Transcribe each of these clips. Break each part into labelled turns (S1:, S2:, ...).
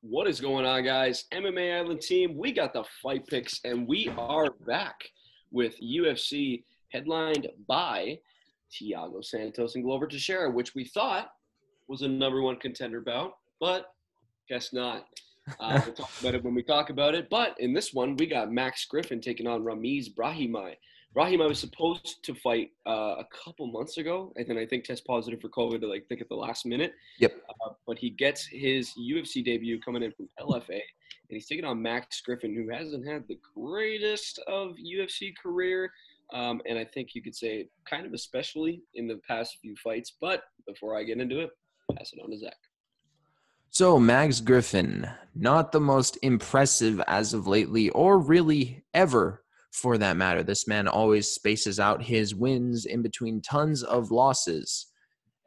S1: What is going on, guys? MMA Island team, we got the fight picks, and we are back with UFC headlined by Thiago Santos and Glover Teixeira, which we thought was a number one contender bout, but guess not. We'll talk about it when we talk about it. But in this one, we got Max Griffin taking on Ramiz Brahimaj. Brahimaj was supposed to fight a couple months ago, and then I think test positive for COVID, at the last minute.
S2: Yep.
S1: But he gets his UFC debut coming in from LFA, and he's taking on Max Griffin, who hasn't had the greatest of UFC career, and I think you could say kind of especially in the past few fights. But before I get into it, pass it on to Zach.
S2: So Max Griffin, not the most impressive as of lately, or really ever for that matter. This man always spaces out his wins in between tons of losses.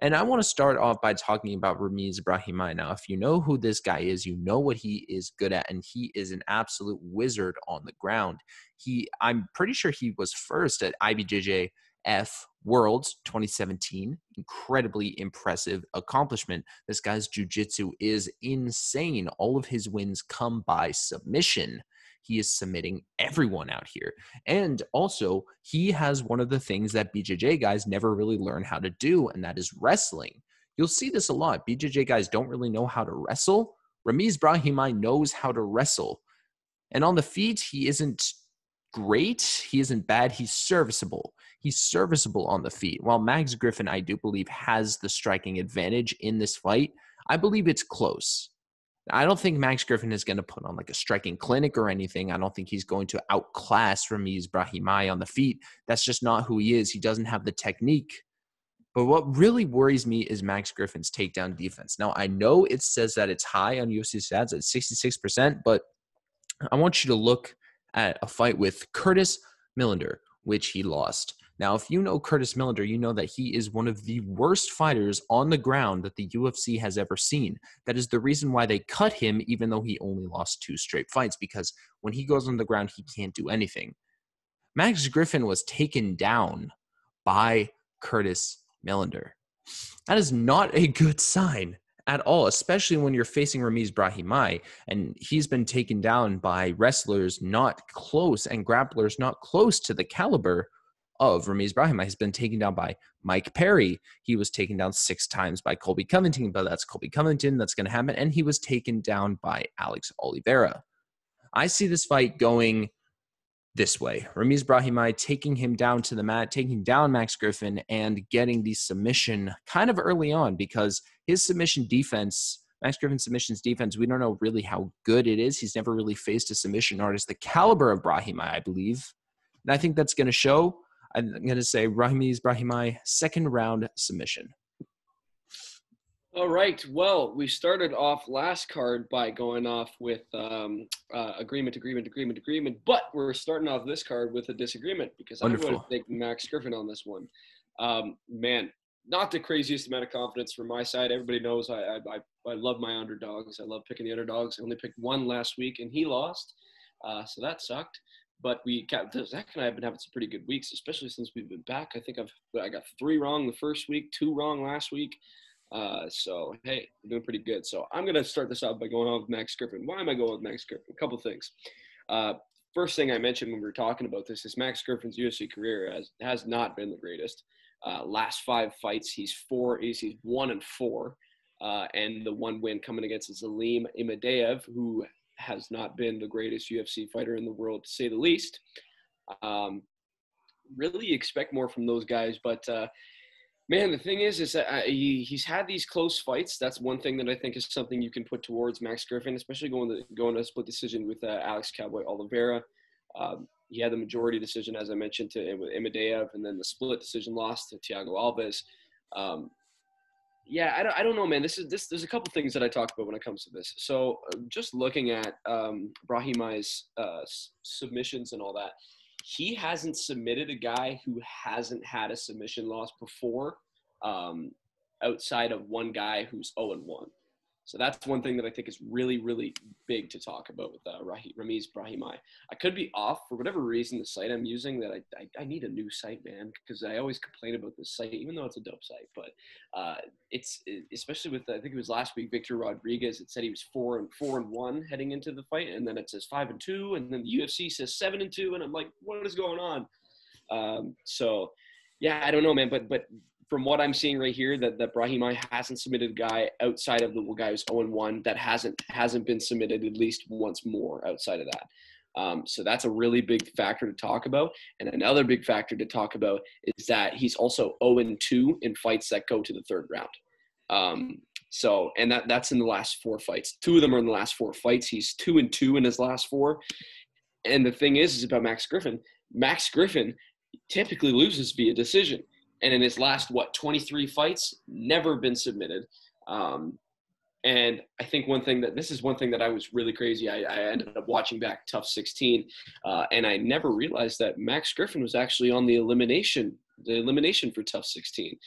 S2: And I want to start off by talking about Ramiz Brahimaj. Now, if you know who this guy is, you know what he is good at, and he is an absolute wizard on the ground. I'm pretty sure he was first at IBJJF Worlds 2017. Incredibly impressive accomplishment. This guy's jiu-jitsu is insane. All of his wins come by submission. He is submitting everyone out here. And also, he has one of the things that BJJ guys never really learn how to do, and that is wrestling. You'll see this a lot. BJJ guys don't really know how to wrestle. Ramiz Brahimaj knows how to wrestle. And on the feet, he isn't great. He isn't bad. He's serviceable. He's serviceable on the feet. While Max Griffin, I do believe, has the striking advantage in this fight, I believe it's close. I don't think Max Griffin is going to put on like a striking clinic or anything. I don't think he's going to outclass Ramiz Brahimaj on the feet. That's just not who he is. He doesn't have the technique. But what really worries me is Max Griffin's takedown defense. Now, I know it says that it's high on UFC stats at 66%, but I want you to look at a fight with Curtis Millender, which he lost. Now, if you know Curtis Millender, you know that he is one of the worst fighters on the ground that the UFC has ever seen. That is the reason why they cut him, even though he only lost 2 straight fights, because when he goes on the ground, he can't do anything. Max Griffin was taken down by Curtis Millender. That is not a good sign at all, especially when you're facing Ramiz Brahimaj, and he's been taken down by wrestlers not close and grapplers not close to the caliber of Ramiz Brahimaj. He's been taken down by Mike Perry. He was taken down 6 times by Colby Covington, but that's Colby Covington. That's going to happen. And he was taken down by Alex Oliveira. I see this fight going this way. Ramiz Brahimaj taking him down to the mat, taking down Max Griffin, and getting the submission kind of early on, because his submission defense, Max Griffin's submissions defense, we don't know really how good it is. He's never really faced a submission artist the caliber of Brahimaj, I believe. And I think that's going to show. I'm going to say Ramiz Brahimaj, second round submission.
S1: All right. Well, we started off last card by going off with agreement, but we're starting off this card with a disagreement, because
S2: Wonderful.
S1: I'm going to take Max Griffin on this one. Man, not the craziest amount of confidence from my side. Everybody knows I love my underdogs. I love picking the underdogs. I only picked one last week, and he lost, so that sucked. But Zach and I have been having some pretty good weeks, especially since we've been back. I think I got 3 wrong the first week, 2 wrong last week. So, hey, we're doing pretty good. So I'm going to start this out by going on with Max Griffin. Why am I going with Max Griffin? A couple things. First thing I mentioned when we were talking about this is Max Griffin's UFC career has not been the greatest. Last 5 fights, he's 1-4. And the one win coming against Zelim Imadaev, who has not been the greatest UFC fighter in the world, to say the least. Really expect more from those guys, but man, the thing is that he's had these close fights. That's one thing that I think is something you can put towards Max Griffin, especially going to a split decision with Alex Cowboy Oliveira. He had the majority decision, as I mentioned, with Imadaev, and then the split decision loss to Thiago Alves. Yeah, I don't know, man. There's a couple things that I talk about when it comes to this. So just looking at Brahimaj's submissions and all that, he hasn't submitted a guy who hasn't had a submission loss before, outside of one guy who's 0-1. So that's one thing that I think is really, really big to talk about with Ramiz Brahimaj. I could be off for whatever reason. The site I'm using, that I need a new site, man, because I always complain about this site, even though it's a dope site. But especially with, I think it was last week, Victor Rodriguez. It said he was 4-1 heading into the fight, and then it says 5-2, and then the UFC says 7-2, and I'm like, what is going on? So yeah, I don't know, man, but from what I'm seeing right here, that Brahimaj hasn't submitted a guy outside of the guy who's 0-1 that hasn't been submitted at least once more outside of that. So that's a really big factor to talk about. And another big factor to talk about is that he's also 0-2 in fights that go to the third round. So that's in the last 4 fights. 2 of them are in the last 4 fights. He's 2-2 in his last 4. And the thing is about Max Griffin. Max Griffin typically loses via decision. And in his last, 23 fights, never been submitted. And I think this is one thing that I was really crazy. I ended up watching back Tough 16, and I never realized that Max Griffin was actually on the elimination for Tough 16.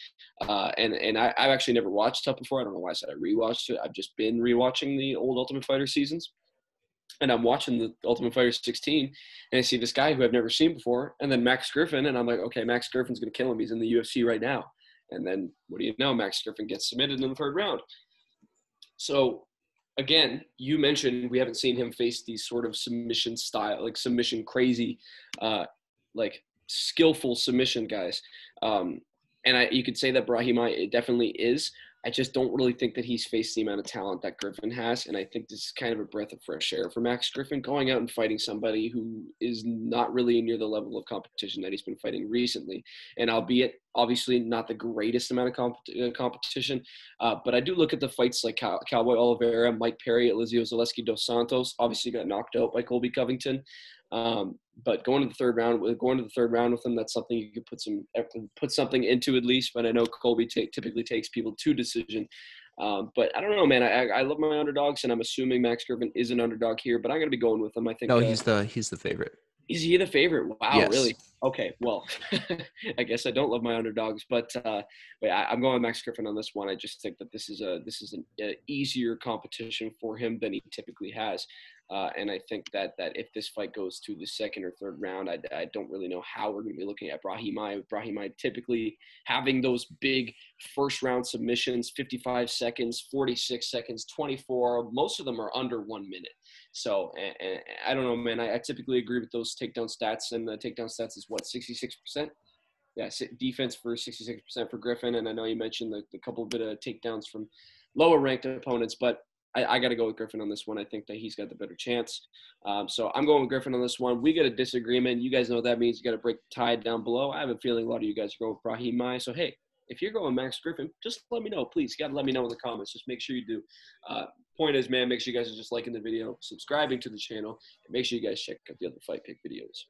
S1: And I've actually never watched Tough before. I don't know why I said I rewatched it. I've just been rewatching the old Ultimate Fighter seasons. And I'm watching the Ultimate Fighter 16, and I see this guy who I've never seen before, and then Max Griffin, and I'm like, okay, Max Griffin's going to kill him. He's in the UFC right now. And then, what do you know? Max Griffin gets submitted in the 3rd round. So, again, you mentioned we haven't seen him face these sort of submission style, like submission crazy, like skillful submission guys. And you could say that Brahimaj, it definitely is. I just don't really think that he's faced the amount of talent that Griffin has. And I think this is kind of a breath of fresh air for Max Griffin, going out and fighting somebody who is not really near the level of competition that he's been fighting recently. And albeit, obviously, not the greatest amount of competition, but I do look at the fights like Cowboy Oliveira, Mike Perry, Elizeu Zaleski dos Santos, obviously got knocked out by Colby Covington. But going to the third round with him, that's something you could put something into at least. But I know Colby typically takes people to decision. But I don't know, man. I love my underdogs, and I'm assuming Max Griffin is an underdog here. But I'm going to be going with him. I think.
S2: No, he's the favorite.
S1: Is he the favorite? Wow,
S2: yes.
S1: Really? Okay, well, I guess I don't love my underdogs, but I'm going with Max Griffin on this one. I just think that this is an easier competition for him than he typically has. And I think that if this fight goes to the 2nd or 3rd round, I don't really know how we're going to be looking at Brahimaj. Brahimaj typically having those big first-round submissions, 55 seconds, 46 seconds, 24. Most of them are under 1 minute. So and I don't know, man. I typically agree with those takedown stats, and the takedown stats is what, 66%? Yeah, defense for 66% for Griffin, and I know you mentioned the couple bit of takedowns from lower-ranked opponents, but I got to go with Griffin on this one. I think that he's got the better chance. So I'm going with Griffin on this one. We got a disagreement. You guys know what that means. You got to break the tie down below. I have a feeling a lot of you guys are going with Brahimaj. So, hey, if you're going Max Griffin, just let me know, please. You got to let me know in the comments. Just make sure you do. Point is, man, make sure you guys are just liking the video, subscribing to the channel, and make sure you guys check out the other Fight Pick videos.